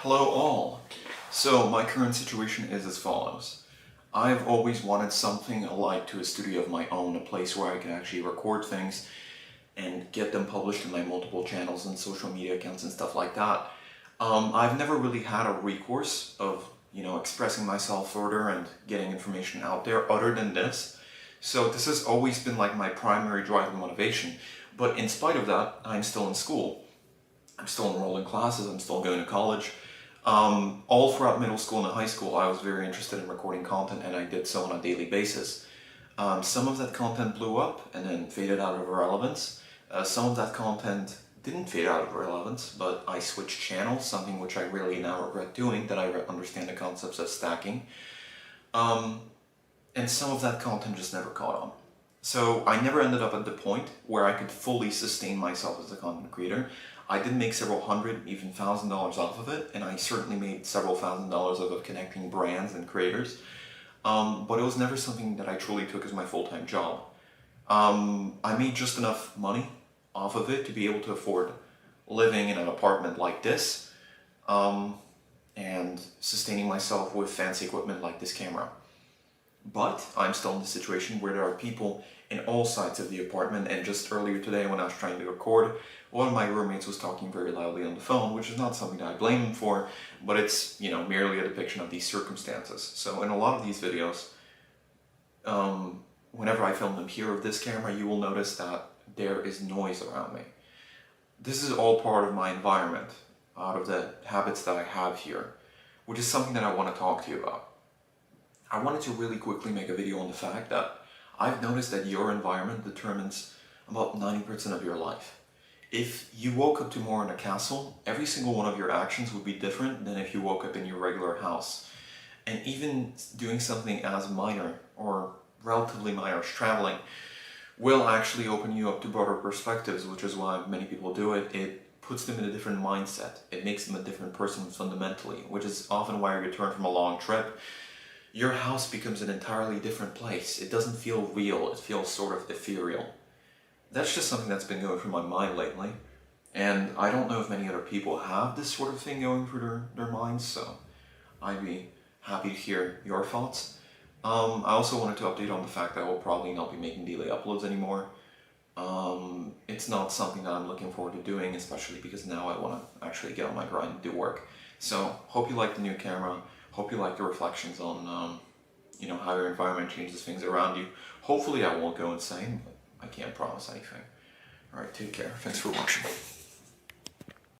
Hello all. So my current situation is as follows. I've always wanted something alike to a studio of my own, a place where I can actually record things and get them published in my multiple channels and social media accounts and stuff like that. I've never really had a recourse of, expressing myself further and getting information out there other than this. So this has always been like my primary drive and motivation. But in spite of that, I'm still in school. I'm still enrolled in classes, I'm still going to college. All throughout middle school and high school, I was very interested in recording content, and I did so on a daily basis. Some of that content blew up and then faded out of relevance. Some of that content didn't fade out of relevance, but I switched channels, something which I really now regret doing, that I understand the concepts of stacking. And some of that content just never caught on. So I never ended up at the point where I could fully sustain myself as a content creator. I did make several hundred, even $1,000 off of it, and I certainly made several $1,000s off of connecting brands and creators. But it was never something that I truly took as my full-time job. I made just enough money off of it to be able to afford living in an apartment like this, and sustaining myself with fancy equipment like this camera. But I'm still in the situation where there are people in all sides of the apartment, and just earlier today when I was trying to record, one of my roommates was talking very loudly on the phone, which is not something that I blame him for, but it's, merely a depiction of these circumstances. So in a lot of these videos, whenever I film them here with this camera, you will notice that there is noise around me. This is all part of my environment, out of the habits that I have here, which is something that I want to talk to you about. I wanted to really quickly make a video on the fact that I've noticed that your environment determines about 90% of your life. If you woke up tomorrow in a castle, every single one of your actions would be different than if you woke up in your regular house. And even doing something as minor or relatively minor as traveling will actually open you up to broader perspectives, which is why many people do it. It puts them in a different mindset. It makes them a different person fundamentally, which is often why you return from a long trip. Your house becomes an entirely different place. It doesn't feel real, it feels sort of ethereal. That's just something that's been going through my mind lately. And I don't know if many other people have this sort of thing going through their minds, so I'd be happy to hear your thoughts. I also wanted to update on the fact that I will probably not be making daily uploads anymore. It's not something that I'm looking forward to doing, especially because now I want to actually get on my grind and do work. So, hope you like the new camera. Hope you like the reflections on, how your environment changes things around you. Hopefully I won't go insane, but I can't promise anything. Alright, take care. Thanks for watching.